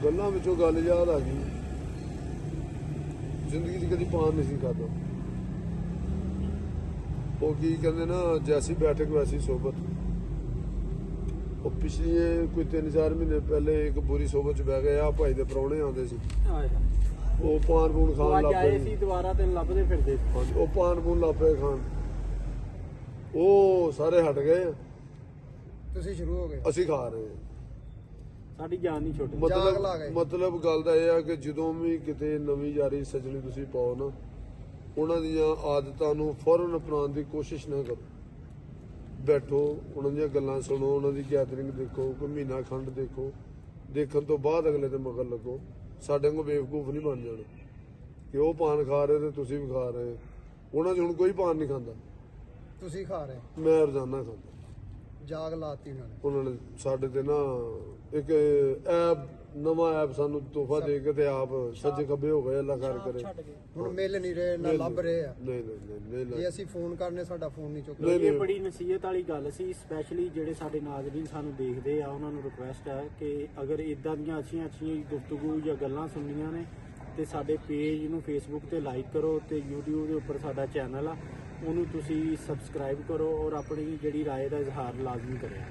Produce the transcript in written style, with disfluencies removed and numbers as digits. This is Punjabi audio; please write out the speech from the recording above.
ਗੱਲਾਂ ਵਿੱਚੋਂ ਗੱਲ ਯਾਦ ਆ ਗਈ, ਜ਼ਿੰਦਗੀ 'ਚ ਕਦੀ ਪਾਨ ਨਹੀਂ ਸੀ ਖਾਧਾ। ਉਹ ਕੀ ਕਹਿੰਦੇ ਨਾ, ਜੈਸੀ ਬੈਠਕ ਵੈਸੀ ਸੋਬਤ। ਉਹ ਪਿਛਲੀ ਕੋਈ 3-4 ਮਹੀਨੇ ਪਹਿਲੇ ਇੱਕ ਬੁਰੀ ਸੋਬਤ 'ਚ ਬਹਿ ਗਏ। ਆ ਭਾਈ ਦੇ ਪ੍ਰਾਹੁਣੇ ਆਉਂਦੇ ਸੀ, ਉਹ ਪਾਨ ਪੂਨ ਖਾਣ ਲੱਗ ਪਏ ਸੀ, ਦੁਬਾਰਾ ਤੇ ਲੱਭਦੇ ਫਿਰਦੇ। ਹਾਂਜੀ, ਉਹ ਪਾਨ ਪੂਨ ਲੱਗ ਪਏ ਖਾਣ, ਉਹ ਸਾਰੇ ਹਟ ਗਏ, ਤੁਸੀਂ ਸ਼ੁਰੂ ਹੋ ਗਏ, ਅਸੀਂ ਖਾ ਰਹੇ ਹਾਂ। ਸਾਡੀ ਜਾਨ ਨਹੀਂ ਛੁੱਟੀ। ਮਤਲਬ ਗੱਲ ਤਾਂ ਇਹ ਆ ਕਿ ਜਦੋਂ ਵੀ ਕਿਤੇ ਨਵੀਂ ਯਾਰੀ ਸੱਜਣੀ ਤੁਸੀਂ ਪਾਓ ਨਾ, ਉਹਨਾਂ ਦੀਆਂ ਆਦਤਾਂ ਨੂੰ ਫੌਰਨ ਅਪਣਾਉਣ ਦੀ ਕੋਸ਼ਿਸ਼ ਨਾ ਕਰੋ। ਬੈਠੋ, ਉਹਨਾਂ ਦੀਆਂ ਗੱਲਾਂ ਸੁਣੋ, ਉਹਨਾਂ ਦੀ ਗੈਦਰਿੰਗ ਦੇਖੋ, ਕੋਈ ਮਹੀਨਾ ਖੰਡ ਦੇਖੋ, ਦੇਖਣ ਤੋਂ ਬਾਅਦ ਅਗਲੇ ਦੇ ਮਗਰ ਲੱਗੋ। ਸਾਡੇ ਕੋਲ ਬੇਵਕੂਫ ਨਹੀਂ ਬਣ ਜਾਣਾ ਕਿ ਉਹ ਪਾਨ ਖਾ ਰਹੇ ਤੇ ਤੁਸੀਂ ਵੀ ਖਾ ਰਹੇ। ਉਹਨਾਂ 'ਚ ਹੁਣ ਕੋਈ ਪਾਨ ਨਹੀਂ ਖਾਂਦਾ, ਤੁਸੀਂ ਖਾ ਰਹੇ, ਮੈਂ ਰੋਜ਼ਾਨਾ ਖਾਂਦਾ। ਜਾਗ ਲਾਤੀ ਉਹਨਾਂ ਨੇ ਸਾਡੇ ਤੇ ਨਾ ਇੱਕ ਐਪ, ਨਵਾਂ ਐਪ ਸਾਨੂੰ ਤੋਹਫਾ ਦੇ ਕੇ ਤੇ ਆਪ ਸੱਜੇ ਖੱਬੇ ਹੋ ਗਏ। ਅੱਲਾ ਖੈਰ ਕਰੇ। ਹੁਣ ਮਿਲ ਨਹੀਂ ਰਹੇ ਨਾ ਲੱਭ ਰਹੇ ਆ। ਨਹੀਂ ਜੇ ਅਸੀਂ ਫੋਨ ਕਰਨੇ ਸਾਡਾ ਫੋਨ ਨਹੀਂ ਚੁੱਕਦਾ। ਇਹ ਬੜੀ ਨਸੀਹਤ ਵਾਲੀ ਗੱਲ ਸੀ। ਸਪੈਸ਼ਲੀ ਜਿਹੜੇ ਸਾਡੇ ਨਾਜ਼ਰੀਨ ਸਾਨੂੰ ਦੇਖਦੇ ਆ, ਉਹਨਾਂ ਨੂੰ ਰਿਕੁਐਸਟ ਹੈ ਕਿ ਅਗਰ ਇਦਾਂ ਦੀਆਂ ਅੱਛੀਆਂ ਗੁਫ਼ਤਗੂ ਜਾਂ ਗੱਲਾਂ ਸੁਣਨੀਆਂ ਨੇ ਤੇ ਸਾਡੇ ਪੇਜ ਨੂੰ ਫੇਸਬੁੱਕ ਤੇ ਲਾਈਕ ਕਰੋ ਤੇ YouTube ਦੇ ਉੱਪਰ ਸਾਡਾ ਚੈਨਲ ਆ, ਉਹਨੂੰ ਤੁਸੀਂ ਸਬਸਕ੍ਰਾਈਬ ਕਰੋ ਔਰ ਆਪਣੀ ਜਿਹੜੀ ਰਾਏ ਦਾ ਇਜ਼ਹਾਰ ਲਾਜ਼ਮੀ ਕਰਿਆ।